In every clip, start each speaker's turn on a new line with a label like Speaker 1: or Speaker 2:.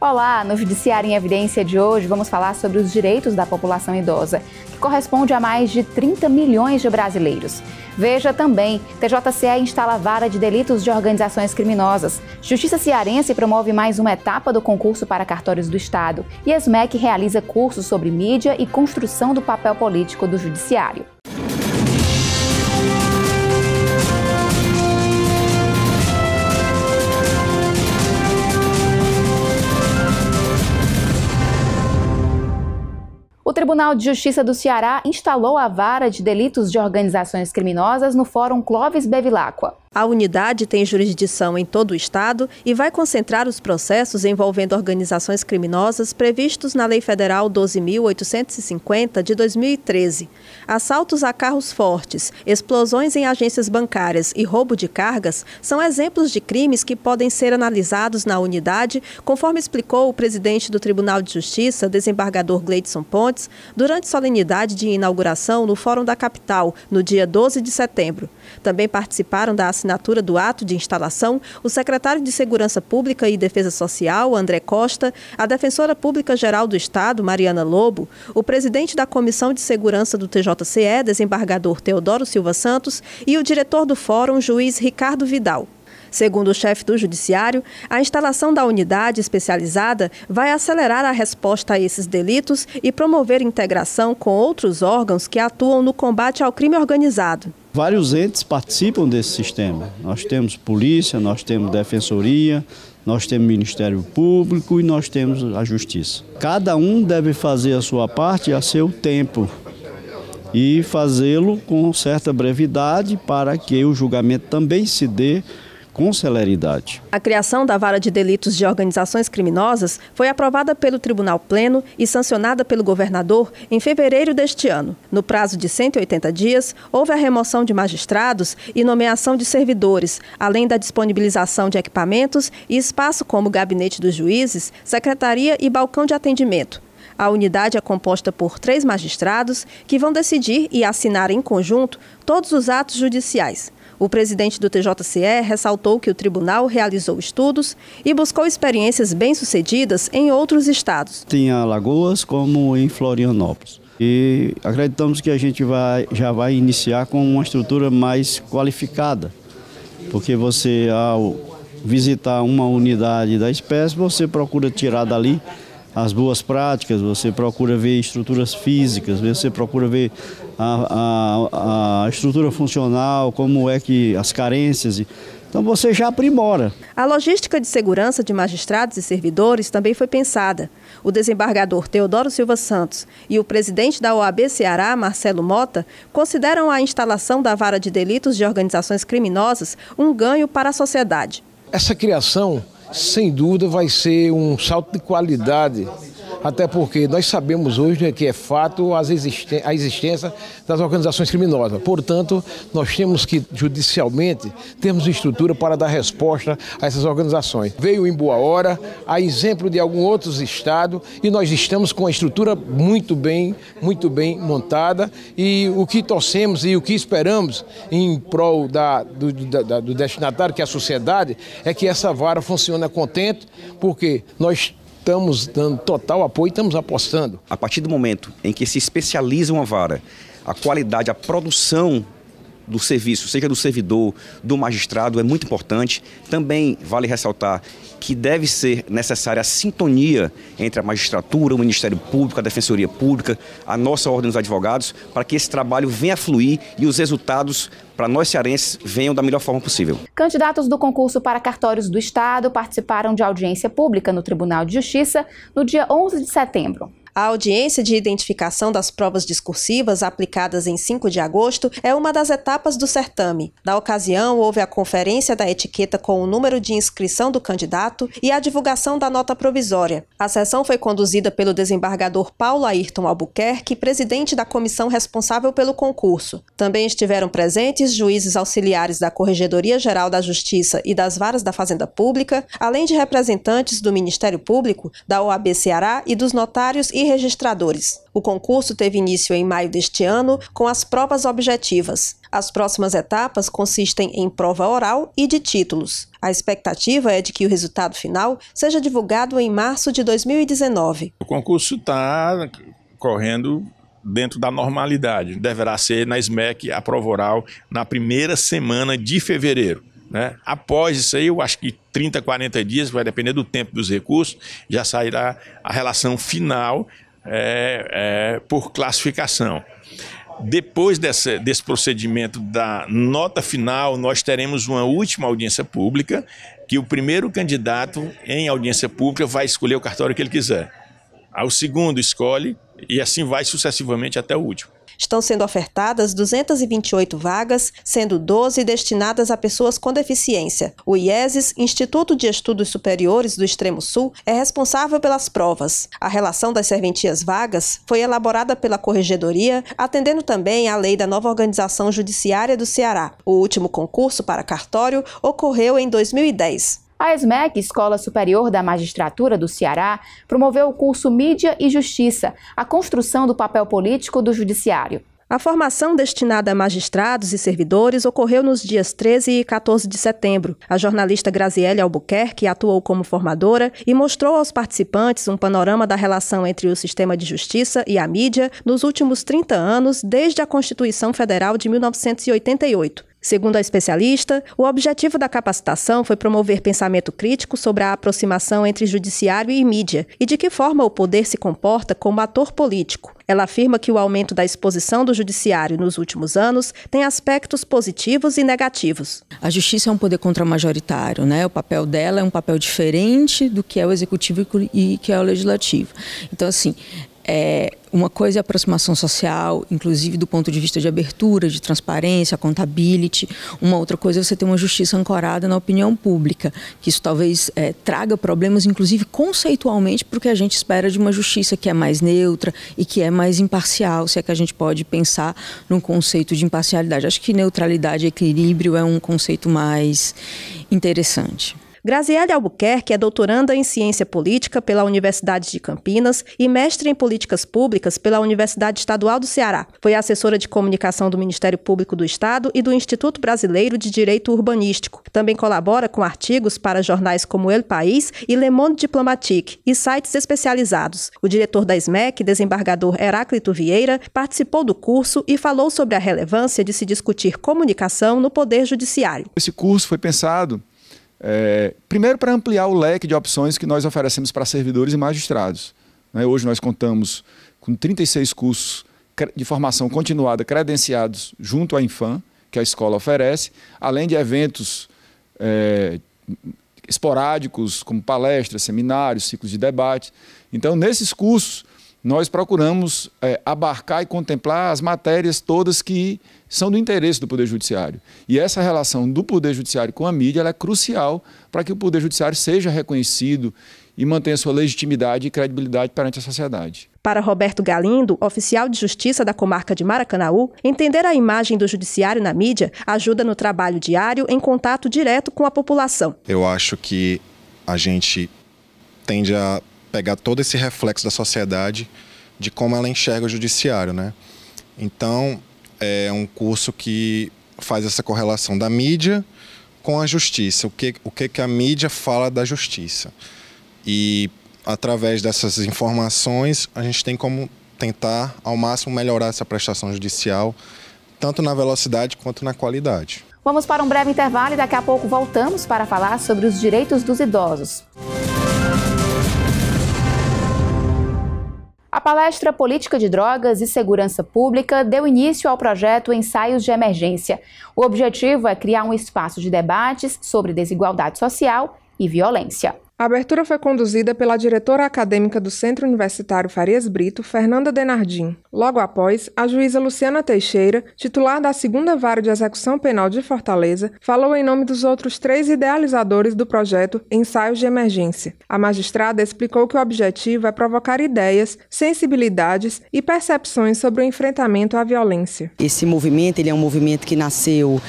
Speaker 1: Olá, no Judiciário em Evidência de hoje vamos falar sobre os direitos da população idosa, que corresponde a mais de 30 milhões de brasileiros. Veja também, TJCE instala vara de delitos de organizações criminosas. Justiça Cearense promove mais uma etapa do concurso para cartórios do Estado. E ESMEC realiza cursos sobre mídia e construção do papel político do Judiciário. O Tribunal de Justiça do Ceará instalou a vara de delitos de organizações criminosas no Fórum Clóvis Bevilacqua.
Speaker 2: A unidade tem jurisdição em todo o estado e vai concentrar os processos envolvendo organizações criminosas previstos na Lei Federal 12.850 de 2013. Assaltos a carros fortes, explosões em agências bancárias e roubo de cargas são exemplos de crimes que podem ser analisados na unidade, conforme explicou o presidente do Tribunal de Justiça, desembargador Gleidson Pontes, durante solenidade de inauguração no Fórum da Capital, no dia 12 de setembro. Também participaram da assinatura do ato de instalação o secretário de Segurança Pública e Defesa Social, André Costa, a defensora pública-geral do Estado, Mariana Lobo, o presidente da Comissão de Segurança do TJCE, desembargador Teodoro Silva Santos, e o diretor do Fórum, juiz Ricardo Vidal. Segundo o chefe do Judiciário, a instalação da unidade especializada vai acelerar a resposta a esses delitos e promover integração com outros órgãos que atuam no combate ao crime organizado.
Speaker 3: Vários entes participam desse sistema. Nós temos polícia, nós temos defensoria, nós temos Ministério Público e nós temos a Justiça. Cada um deve fazer a sua parte a seu tempo e fazê-lo com certa brevidade para que o julgamento também se dê com celeridade.
Speaker 2: A criação da vara de delitos de organizações criminosas foi aprovada pelo Tribunal Pleno e sancionada pelo governador em fevereiro deste ano. No prazo de 180 dias, houve a remoção de magistrados e nomeação de servidores, além da disponibilização de equipamentos e espaço como gabinete dos juízes, secretaria e balcão de atendimento. A unidade é composta por 3 magistrados que vão decidir e assinar em conjunto todos os atos judiciais. O presidente do TJCE ressaltou que o tribunal realizou estudos e buscou experiências bem-sucedidas em outros estados.
Speaker 3: Tem em Alagoas como em Florianópolis. E acreditamos que a gente já vai iniciar com uma estrutura mais qualificada, porque você, ao visitar uma unidade da espécie, você procura tirar dali as boas práticas, você procura ver estruturas físicas, você procura ver a estrutura funcional, como é que as carências. Então você já aprimora.
Speaker 2: A logística de segurança de magistrados e servidores também foi pensada. O desembargador Teodoro Silva Santos e o presidente da OAB Ceará, Marcelo Mota, consideram a instalação da vara de delitos de organizações criminosas um ganho para a sociedade.
Speaker 4: Essa criação, sem dúvida, vai ser um salto de qualidade, até porque nós sabemos hoje que é fato a existência das organizações criminosas. Portanto, nós temos que, judicialmente, termos estrutura para dar resposta a essas organizações. Veio em boa hora, a exemplo de alguns outros estados, e nós estamos com a estrutura muito bem montada, e o que torcemos e o que esperamos em prol do destinatário, que é a sociedade, é que essa vara funcione contente, porque nós estamos dando total apoio e estamos apostando.
Speaker 5: A partir do momento em que se especializa uma vara, a qualidade, a produção do serviço, seja do servidor, do magistrado, é muito importante. Também vale ressaltar que deve ser necessária a sintonia entre a magistratura, o Ministério Público, a Defensoria Pública, a nossa Ordem dos Advogados, para que esse trabalho venha a fluir e os resultados para nós cearenses venham da melhor forma possível.
Speaker 1: Candidatos do concurso para cartórios do Estado participaram de audiência pública no Tribunal de Justiça no dia 11 de setembro.
Speaker 2: A audiência de identificação das provas discursivas aplicadas em 5 de agosto é uma das etapas do certame. Na ocasião, houve a conferência da etiqueta com o número de inscrição do candidato e a divulgação da nota provisória. A sessão foi conduzida pelo desembargador Paulo Ayrton Albuquerque, presidente da comissão responsável pelo concurso. Também estiveram presentes juízes auxiliares da Corregedoria Geral da Justiça e das Varas da Fazenda Pública, além de representantes do Ministério Público, da OAB Ceará e dos notários e registradores. O concurso teve início em maio deste ano com as provas objetivas. As próximas etapas consistem em prova oral e de títulos. A expectativa é de que o resultado final seja divulgado em março de 2019.
Speaker 6: O concurso está correndo dentro da normalidade. Deverá ser na SMEC a prova oral na primeira semana de fevereiro. Né? Após isso aí, eu acho que 30, 40 dias, vai depender do tempo dos recursos, já sairá a relação final por classificação. Depois desse procedimento da nota final, nós teremos uma última audiência pública, que o primeiro candidato em audiência pública vai escolher o cartório que ele quiser. O segundo escolhe e assim vai sucessivamente até o último.
Speaker 2: Estão sendo ofertadas 228 vagas, sendo 12 destinadas a pessoas com deficiência. O IESES, Instituto de Estudos Superiores do Extremo Sul, é responsável pelas provas. A relação das serventias vagas foi elaborada pela Corregedoria, atendendo também à lei da nova organização judiciária do Ceará. O último concurso para cartório ocorreu em 2010.
Speaker 1: A SMEC, Escola Superior da Magistratura do Ceará, promoveu o curso Mídia e Justiça, a construção do papel político do Judiciário.
Speaker 2: A formação destinada a magistrados e servidores ocorreu nos dias 13 e 14 de setembro. A jornalista Graziele Albuquerque atuou como formadora e mostrou aos participantes um panorama da relação entre o sistema de justiça e a mídia nos últimos 30 anos, desde a Constituição Federal de 1988. Segundo a especialista, o objetivo da capacitação foi promover pensamento crítico sobre a aproximação entre judiciário e mídia e de que forma o poder se comporta como ator político. Ela afirma que o aumento da exposição do judiciário nos últimos anos tem aspectos positivos e negativos.
Speaker 7: A justiça é um poder contramajoritário, né? O papel dela é um papel diferente do que é o executivo e que é o legislativo. Então, assim, uma coisa é a aproximação social, inclusive do ponto de vista de abertura, de transparência, accountability. Uma outra coisa é você ter uma justiça ancorada na opinião pública, que isso talvez traga problemas, inclusive conceitualmente, porque a gente espera de uma justiça que é mais neutra e que é mais imparcial, se é que a gente pode pensar num conceito de imparcialidade. Acho que neutralidade e equilíbrio é um conceito mais interessante.
Speaker 2: Graziele Albuquerque é doutoranda em Ciência Política pela Universidade de Campinas e mestre em Políticas Públicas pela Universidade Estadual do Ceará. Foi assessora de comunicação do Ministério Público do Estado e do Instituto Brasileiro de Direito Urbanístico. Também colabora com artigos para jornais como El País e Le Monde Diplomatique e sites especializados. O diretor da SMEC, desembargador Heráclito Vieira, participou do curso e falou sobre a relevância de se discutir comunicação no Poder Judiciário.
Speaker 8: Esse curso foi pensado primeiro para ampliar o leque de opções que nós oferecemos para servidores e magistrados. Hoje nós contamos com 36 cursos de formação continuada credenciados junto à Infam, que a escola oferece, além de eventos esporádicos, como palestras, seminários, ciclos de debate. Então, nesses cursos, nós procuramos abarcar e contemplar as matérias todas que são do interesse do Poder Judiciário. E essa relação do Poder Judiciário com a mídia ela é crucial para que o Poder Judiciário seja reconhecido e mantenha sua legitimidade e credibilidade perante a sociedade.
Speaker 2: Para Roberto Galindo, oficial de Justiça da comarca de Maracanaú, entender a imagem do Judiciário na mídia ajuda no trabalho diário em contato direto com a população.
Speaker 9: Eu acho que a gente tende a pegar todo esse reflexo da sociedade de como ela enxerga o judiciário, né? Então, é um curso que faz essa correlação da mídia com a justiça. O que a mídia fala da justiça. E, através dessas informações, a gente tem como tentar, ao máximo, melhorar essa prestação judicial, tanto na velocidade quanto na qualidade.
Speaker 1: Vamos para um breve intervalo e daqui a pouco voltamos para falar sobre os direitos dos idosos. A palestra Política de Drogas e Segurança Pública deu início ao projeto Ensaios de Emergência. O objetivo é criar um espaço de debates sobre desigualdade social e violência.
Speaker 10: A abertura foi conduzida pela diretora acadêmica do Centro Universitário Farias Brito, Fernanda Denardim. Logo após, a juíza Luciana Teixeira, titular da 2ª Vara de Execução Penal de Fortaleza, falou em nome dos outros 3 idealizadores do projeto Ensaios de Emergência. A magistrada explicou que o objetivo é provocar ideias, sensibilidades e percepções sobre o enfrentamento à violência.
Speaker 11: Esse movimento ele é um movimento que nasceu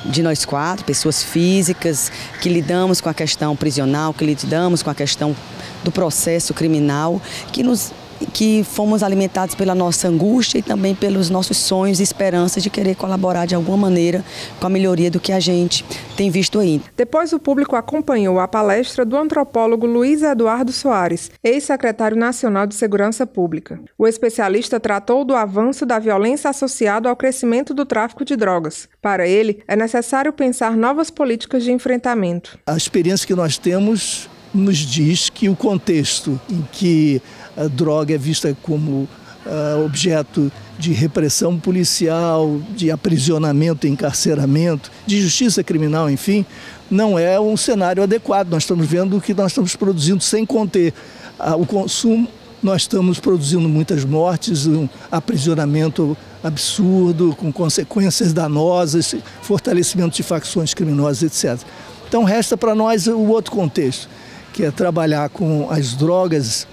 Speaker 11: de nós 4, pessoas físicas, que lidamos com a questão prisional, que lidamos com a questão do processo criminal, que nos que fomos alimentados pela nossa angústia e também pelos nossos sonhos e esperanças de querer colaborar de alguma maneira com a melhoria do que a gente tem visto aí.
Speaker 10: Depois o público acompanhou a palestra do antropólogo Luiz Eduardo Soares, ex-secretário nacional de Segurança Pública. O especialista tratou do avanço da violência associado ao crescimento do tráfico de drogas. Para ele, é necessário pensar novas políticas de enfrentamento.
Speaker 12: A experiência que nós temos nos diz que o contexto em que a droga é vista como objeto de repressão policial, de aprisionamento, encarceramento, de justiça criminal, enfim, não é um cenário adequado. Nós estamos vendo o que nós estamos produzindo sem conter o consumo. Nós estamos produzindo muitas mortes, um aprisionamento absurdo, com consequências danosas, fortalecimento de facções criminosas, etc. Então resta para nós o outro contexto, que é trabalhar com as drogas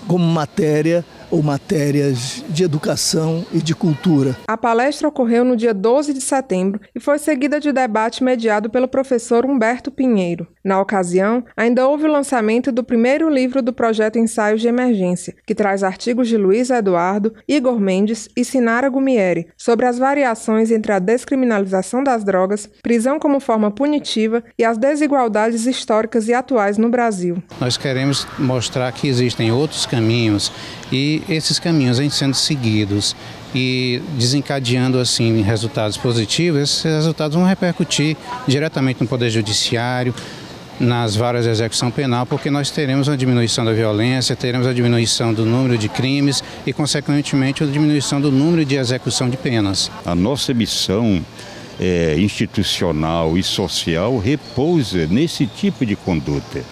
Speaker 12: como matéria ou matérias de educação e de cultura.
Speaker 10: A palestra ocorreu no dia 12 de setembro e foi seguida de debate mediado pelo professor Humberto Pinheiro. Na ocasião, ainda houve o lançamento do primeiro livro do projeto Ensaios de Emergência, que traz artigos de Luiz Eduardo, Igor Mendes e Sinara Gumieri sobre as variações entre a descriminalização das drogas, prisão como forma punitiva e as desigualdades históricas e atuais no Brasil.
Speaker 13: Nós queremos mostrar que existem outros caminhos e esses caminhos vêm sendo seguidos e desencadeando assim resultados positivos. Esses resultados vão repercutir diretamente no Poder Judiciário, nas varas de execução penal, porque nós teremos uma diminuição da violência, teremos a diminuição do número de crimes e, consequentemente, a diminuição do número de execução de penas.
Speaker 14: A nossa missão institucional e social repousa nesse tipo de conduta,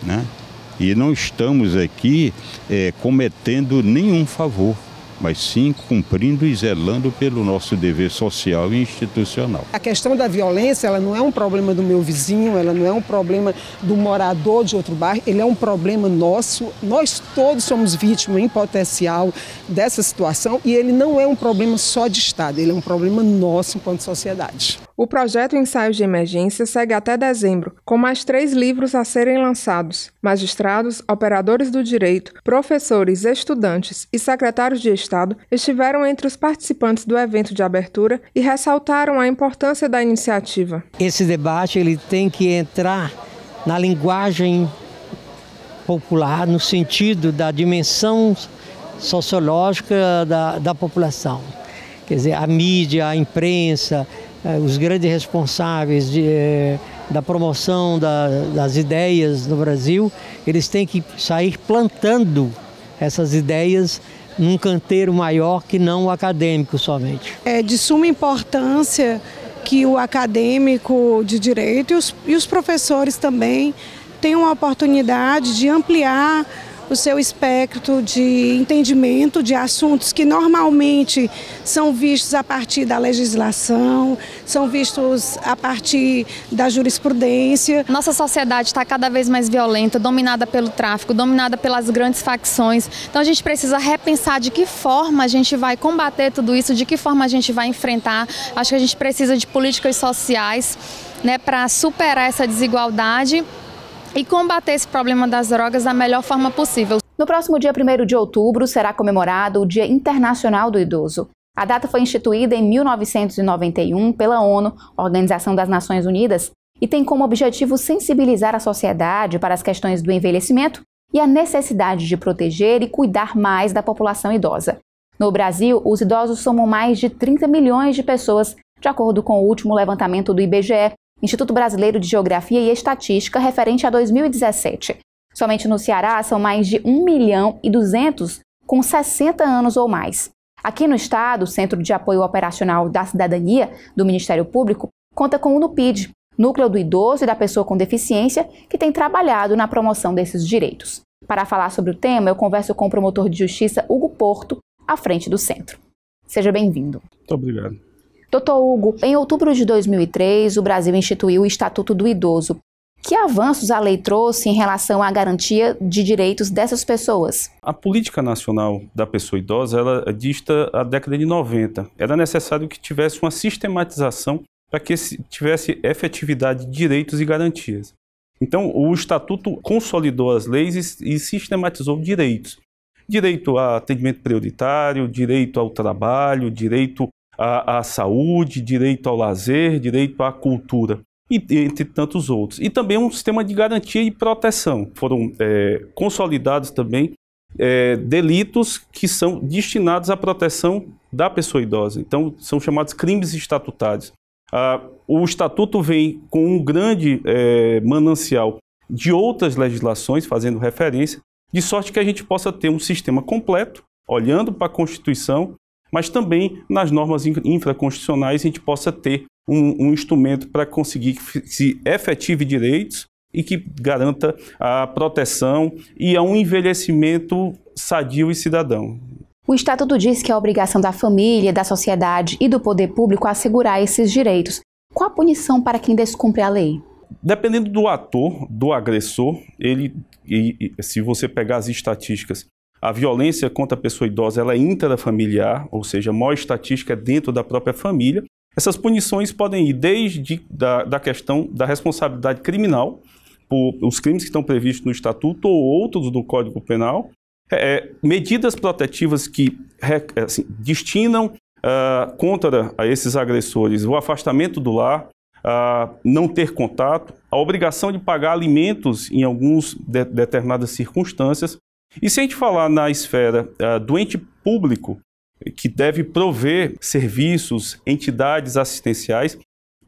Speaker 14: né? E não estamos aqui cometendo nenhum favor, mas sim cumprindo e zelando pelo nosso dever social e institucional.
Speaker 15: A questão da violência, ela não é um problema do meu vizinho, ela não é um problema do morador de outro bairro, ele é um problema nosso. Nós todos somos vítimas em potencial dessa situação e ele não é um problema só de Estado, ele é um problema nosso enquanto sociedade.
Speaker 10: O projeto Ensaios de Emergência segue até dezembro, com mais 3 livros a serem lançados. Magistrados, operadores do direito, professores, estudantes e secretários de Estado estiveram entre os participantes do evento de abertura e ressaltaram a importância da iniciativa.
Speaker 16: Esse debate ele tem que entrar na linguagem popular, no sentido da dimensão sociológica da população. Quer dizer, a mídia, a imprensa, os grandes responsáveis da promoção das ideias no Brasil, eles têm que sair plantando essas ideias num canteiro maior que não o acadêmico somente.
Speaker 17: É de suma importância que o acadêmico de direito e os professores também tenham a oportunidade de ampliar o seu espectro de entendimento de assuntos que normalmente são vistos a partir da legislação, são vistos a partir da jurisprudência.
Speaker 18: Nossa sociedade está cada vez mais violenta, dominada pelo tráfico, dominada pelas grandes facções. Então a gente precisa repensar de que forma a gente vai combater tudo isso, de que forma a gente vai enfrentar. Acho que a gente precisa de políticas sociais, né, para superar essa desigualdade e combater esse problema das drogas da melhor forma possível.
Speaker 1: No próximo dia 1º de outubro será comemorado o Dia Internacional do Idoso. A data foi instituída em 1991 pela ONU, Organização das Nações Unidas, e tem como objetivo sensibilizar a sociedade para as questões do envelhecimento e a necessidade de proteger e cuidar mais da população idosa. No Brasil, os idosos somam mais de 30 milhões de pessoas, de acordo com o último levantamento do IBGE, Instituto Brasileiro de Geografia e Estatística, referente a 2017. Somente no Ceará são mais de 1.200.000 com 60 anos ou mais. Aqui no estado, o Centro de Apoio Operacional da Cidadania do Ministério Público conta com o NUPID, Núcleo do Idoso e da Pessoa com Deficiência, que tem trabalhado na promoção desses direitos. Para falar sobre o tema, eu converso com o promotor de justiça Hugo Porto, à frente do centro. Seja bem-vindo.
Speaker 19: Muito obrigado.
Speaker 1: Doutor Hugo, em outubro de 2003, o Brasil instituiu o Estatuto do Idoso. Que avanços a lei trouxe em relação à garantia de direitos dessas pessoas?
Speaker 19: A política nacional da pessoa idosa, ela dista a década de 90. Era necessário que tivesse uma sistematização para que tivesse efetividade de direitos e garantias. Então, o Estatuto consolidou as leis e sistematizou direitos. direito a atendimento prioritário, direito ao trabalho, direito à saúde, direito ao lazer, direito à cultura, e entre tantos outros. E também um sistema de garantia e proteção. Foram consolidados também delitos que são destinados à proteção da pessoa idosa. Então, são chamados crimes estatutários. O Estatuto vem com um grande manancial de outras legislações, fazendo referência, de sorte que a gente possa ter um sistema completo, olhando para a Constituição, mas também nas normas infraconstitucionais a gente possa ter um instrumento para conseguir que se efetive direitos e que garanta a proteção e um envelhecimento sadio e cidadão.
Speaker 1: O Estatuto diz que é a obrigação da família, da sociedade e do poder público assegurar esses direitos. Qual a punição para quem descumpre a lei?
Speaker 19: Dependendo do ator, do agressor, se você pegar as estatísticas, a violência contra a pessoa idosa ela é intrafamiliar, ou seja, a maior estatística é dentro da própria família. Essas punições podem ir desde da questão da responsabilidade criminal, por os crimes que estão previstos no Estatuto ou outros do Código Penal, medidas protetivas que destinam contra esses agressores o afastamento do lar, não ter contato, a obrigação de pagar alimentos em algumas determinadas circunstâncias. E se a gente falar na esfera do ente público, que deve prover serviços, entidades assistenciais,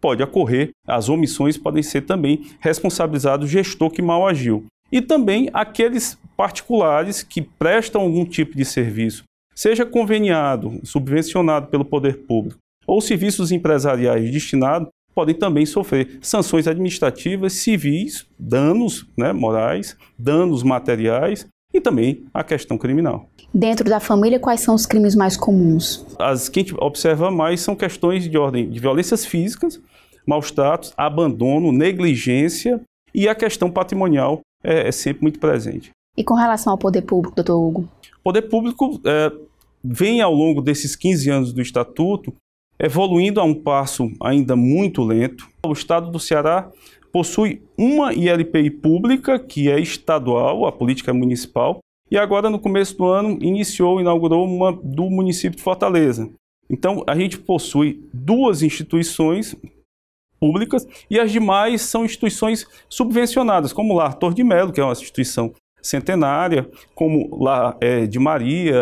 Speaker 19: pode ocorrer, as omissões podem ser também responsabilizados o gestor que mal agiu. E também aqueles particulares que prestam algum tipo de serviço, seja conveniado, subvencionado pelo poder público, ou serviços empresariais destinados, podem também sofrer sanções administrativas, civis, danos morais, danos materiais e também a questão criminal.
Speaker 1: Dentro da família, quais são os crimes mais comuns?
Speaker 19: As que a gente observa mais são questões de ordem de violências físicas, maus tratos, abandono, negligência e a questão patrimonial é sempre muito presente.
Speaker 1: E com relação ao poder público, doutor Hugo?
Speaker 19: O poder público vem ao longo desses 15 anos do Estatuto evoluindo a um passo ainda muito lento. O Estado do Ceará possui uma ILPI pública, que é estadual, a política municipal, e agora no começo do ano inaugurou uma do município de Fortaleza. Então a gente possui 2 instituições públicas e as demais são instituições subvencionadas, como o Lar Torre de Melo, que é uma instituição centenária, como Lar de Maria,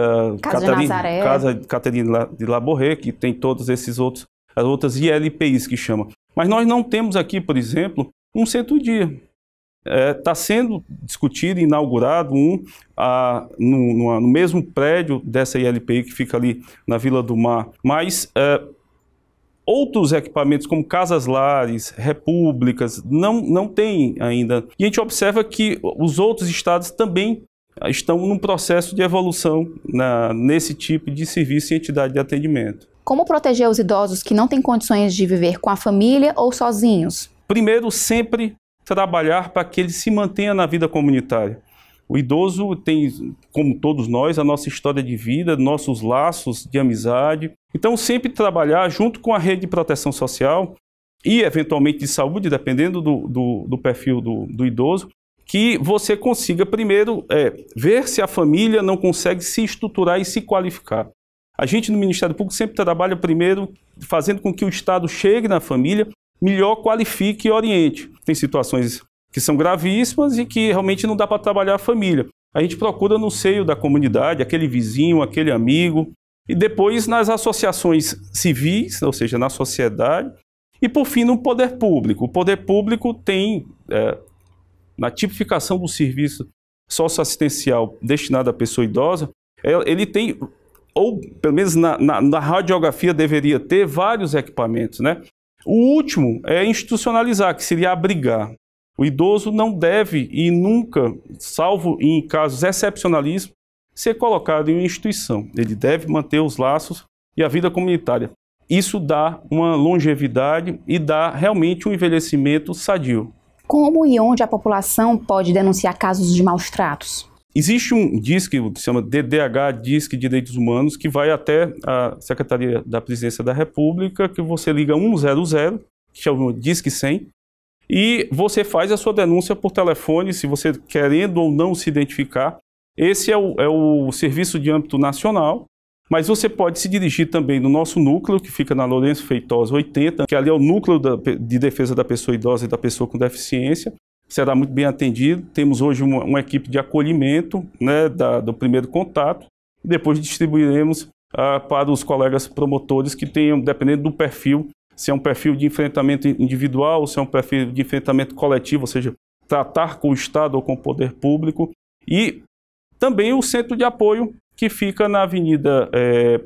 Speaker 19: Casa Catarina de Laborré, que tem todos esses as outras ILPIs que chamam. Mas nós não temos aqui, por exemplo, um centro-dia. Está sendo discutido e inaugurado no mesmo prédio dessa ILPI que fica ali na Vila do Mar, mas outros equipamentos como casas-lares, repúblicas, não tem ainda. E a gente observa que os outros estados também estão num processo de evolução nesse tipo de serviço e entidade de atendimento.
Speaker 1: Como proteger os idosos que não têm condições de viver com a família ou sozinhos?
Speaker 19: Primeiro, sempre trabalhar para que ele se mantenha na vida comunitária. O idoso tem, como todos nós, a nossa história de vida, nossos laços de amizade. Então, sempre trabalhar junto com a rede de proteção social e, eventualmente, de saúde, dependendo do perfil do idoso, que você consiga, primeiro, ver se a família não consegue se estruturar e se qualificar. A gente, no Ministério Público, sempre trabalha, primeiro, fazendo com que o Estado chegue na família, melhor qualifique e oriente. Tem situações que são gravíssimas e que realmente não dá para trabalhar a família. A gente procura no seio da comunidade, aquele vizinho, aquele amigo, e depois nas associações civis, ou seja, na sociedade, e por fim no poder público. O poder público tem, na tipificação do serviço socioassistencial destinado à pessoa idosa, ele tem, ou pelo menos na radiografia deveria ter vários equipamentos, né? O último é institucionalizar, que seria abrigar. O idoso não deve e nunca, salvo em casos excepcionalíssimos, ser colocado em uma instituição. Ele deve manter os laços e a vida comunitária. Isso dá uma longevidade e dá realmente um envelhecimento sadio.
Speaker 1: Como e onde a população pode denunciar casos de maus tratos?
Speaker 19: Existe um DISC, que se chama DDH, DISC Direitos Humanos, que vai até a Secretaria da Presidência da República, que você liga 100, que chama DISC 100, e você faz a sua denúncia por telefone, se você querendo ou não se identificar, Esse é o serviço de âmbito nacional, mas você pode se dirigir também no nosso núcleo, que fica na Lourenço Feitosa 80, que ali é o núcleo de defesa da pessoa idosa e da pessoa com deficiência. Será muito bem atendido. Temos hoje uma equipe de acolhimento, né, do primeiro contato. Depois distribuiremos para os colegas promotores que tenham, dependendo do perfil, se é um perfil de enfrentamento individual, ou se é um perfil de enfrentamento coletivo, ou seja, tratar com o Estado ou com o poder público. E também o centro de apoio, que fica na Avenida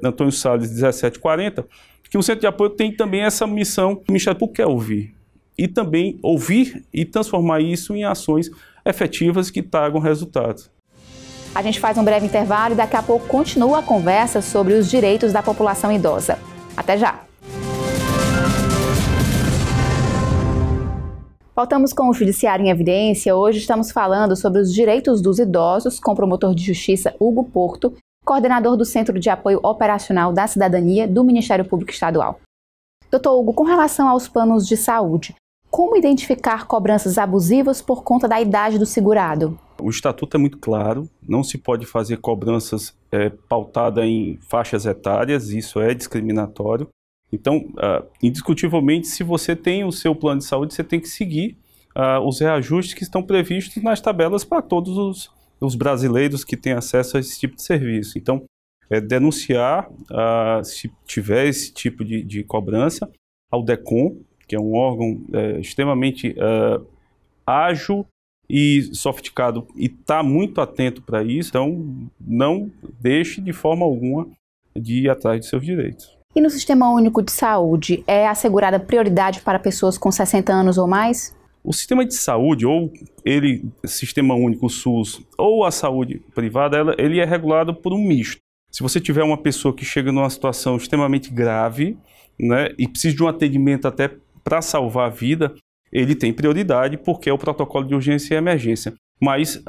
Speaker 19: Antônio Salles, 1740, que o centro de apoio tem também essa missão que o Ministério Público quer ouvir. E também ouvir e transformar isso em ações efetivas que tragam resultados.
Speaker 1: A gente faz um breve intervalo e daqui a pouco continua a conversa sobre os direitos da população idosa. Até já! Voltamos com o Judiciário em Evidência. Hoje estamos falando sobre os direitos dos idosos com o promotor de justiça Hugo Porto, coordenador do Centro de Apoio Operacional da Cidadania do Ministério Público Estadual. Doutor Hugo, com relação aos planos de saúde, como identificar cobranças abusivas por conta da idade do segurado?
Speaker 19: O Estatuto é muito claro, não se pode fazer cobranças pautadas em faixas etárias, isso é discriminatório. Então, indiscutivelmente, se você tem o seu plano de saúde, você tem que seguir os reajustes que estão previstos nas tabelas para todos os brasileiros que têm acesso a esse tipo de serviço. Então, denunciar, se tiver esse tipo de cobrança, ao DECOM, que é um órgão extremamente ágil e sofisticado e está muito atento para isso. Então, não deixe de forma alguma de ir atrás de seus direitos.
Speaker 1: E no Sistema Único de Saúde, é assegurada prioridade para pessoas com 60 anos ou mais?
Speaker 19: O sistema de saúde, ou Sistema Único SUS, ou a saúde privada, ele é regulado por um misto. Se você tiver uma pessoa que chega numa situação extremamente grave, né, e precisa de um atendimento até para salvar a vida, ele tem prioridade porque é o protocolo de urgência e emergência. Mas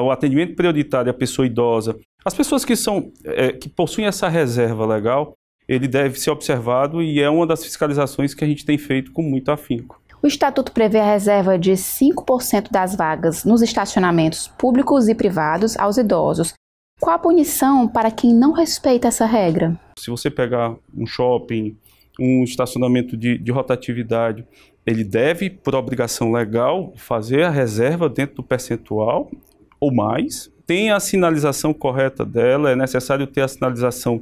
Speaker 19: o atendimento prioritário à pessoa idosa, as pessoas que possuem essa reserva legal, ele deve ser observado e é uma das fiscalizações que a gente tem feito com muito afinco.
Speaker 1: O Estatuto prevê a reserva de 5% das vagas nos estacionamentos públicos e privados aos idosos. Qual a punição para quem não respeita essa regra?
Speaker 19: Se você pegar um shopping, um estacionamento de rotatividade, ele deve, por obrigação legal, fazer a reserva dentro do percentual ou mais. Tem a sinalização correta dela, é necessário ter a sinalização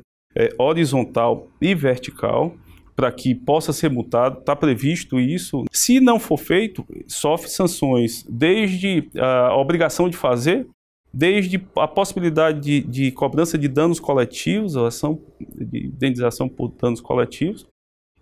Speaker 19: horizontal e vertical para que possa ser multado, está previsto isso. Se não for feito, sofre sanções, desde a obrigação de fazer, desde a possibilidade de cobrança de danos coletivos, ação de indenização por danos coletivos.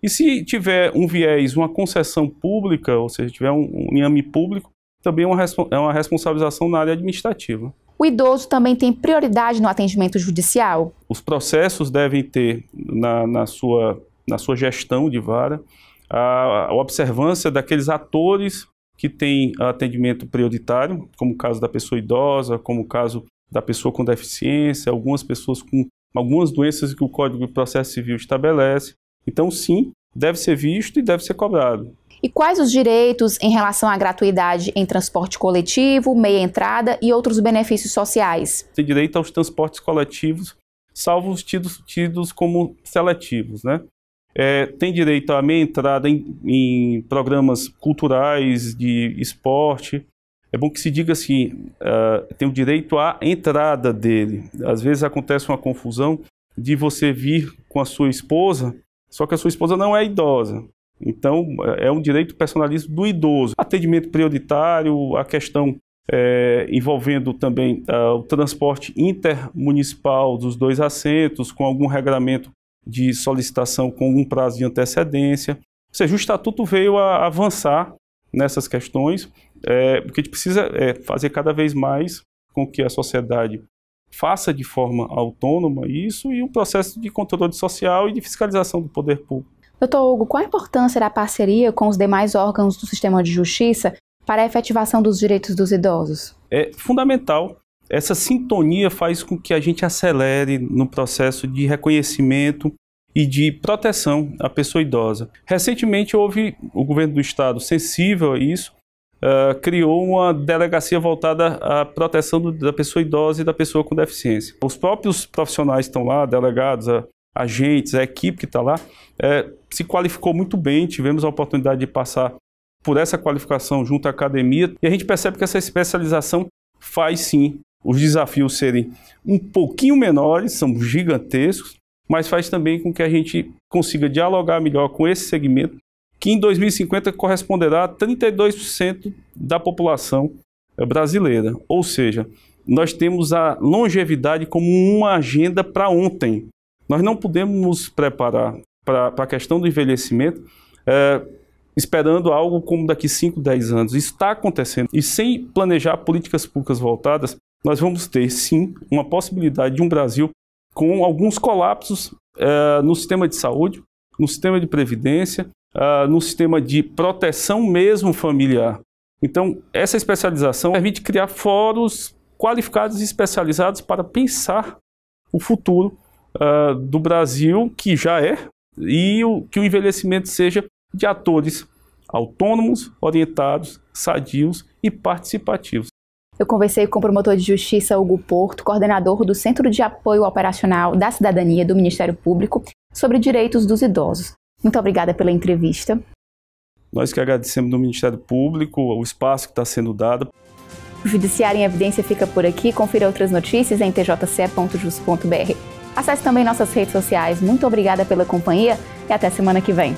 Speaker 19: E se tiver um viés, uma concessão pública, ou seja, tiver um inhame público, também é uma responsabilização na área administrativa.
Speaker 1: O idoso também tem prioridade no atendimento judicial?
Speaker 19: Os processos devem ter na sua gestão de vara a observância daqueles atores que têm atendimento prioritário, como o caso da pessoa idosa, como o caso da pessoa com deficiência, algumas pessoas com algumas doenças que o Código de Processo Civil estabelece. Então, sim, deve ser visto e deve ser cobrado.
Speaker 1: E quais os direitos em relação à gratuidade em transporte coletivo, meia entrada e outros benefícios sociais?
Speaker 19: Tem direito aos transportes coletivos, salvo os tidos como seletivos, né? Tem direito à meia entrada em programas culturais, de esporte. É bom que se diga assim, tem o direito à entrada dele. Às vezes acontece uma confusão de você vir com a sua esposa, só que a sua esposa não é idosa. Então, é um direito personalíssimo do idoso. Atendimento prioritário, a questão envolvendo também o transporte intermunicipal dos 2 assentos, com algum regramento de solicitação com algum prazo de antecedência. Ou seja, o Estatuto veio a avançar nessas questões, porque a gente precisa fazer cada vez mais com que a sociedade faça de forma autônoma isso e um processo de controle social e de fiscalização do poder público.
Speaker 1: Doutor Hugo, qual a importância da parceria com os demais órgãos do sistema de justiça para a efetivação dos direitos dos idosos?
Speaker 19: É fundamental. Essa sintonia faz com que a gente acelere no processo de reconhecimento e de proteção à pessoa idosa. Recentemente houve o governo do estado sensível a isso, criou uma delegacia voltada à proteção da pessoa idosa e da pessoa com deficiência. Os próprios profissionais estão lá, delegados, agentes, a equipe que está lá, se qualificou muito bem, tivemos a oportunidade de passar por essa qualificação junto à academia, e a gente percebe que essa especialização faz sim os desafios serem um pouquinho menores, são gigantescos, mas faz também com que a gente consiga dialogar melhor com esse segmento, que em 2050 corresponderá a 32% da população brasileira. Ou seja, nós temos a longevidade como uma agenda para ontem. Nós não podemos nos preparar para a questão do envelhecimento esperando algo como daqui 5, 10 anos. Isso está acontecendo. E sem planejar políticas públicas voltadas, nós vamos ter, sim, uma possibilidade de um Brasil com alguns colapsos no sistema de saúde, no sistema de previdência, no sistema de proteção mesmo familiar. Então, essa especialização permite criar fóruns qualificados e especializados para pensar o futuro do Brasil, que já é, e que o envelhecimento seja de atores autônomos, orientados, sadios e participativos.
Speaker 1: Eu conversei com o promotor de justiça Hugo Porto, coordenador do Centro de Apoio Operacional da Cidadania do Ministério Público, sobre direitos dos idosos. Muito obrigada pela entrevista.
Speaker 19: Nós que agradecemos do Ministério Público o espaço que está sendo dado.
Speaker 1: O Judiciário em Evidência fica por aqui. Confira outras notícias em tjce.jus.br. Acesse também nossas redes sociais. Muito obrigada pela companhia e até semana que vem.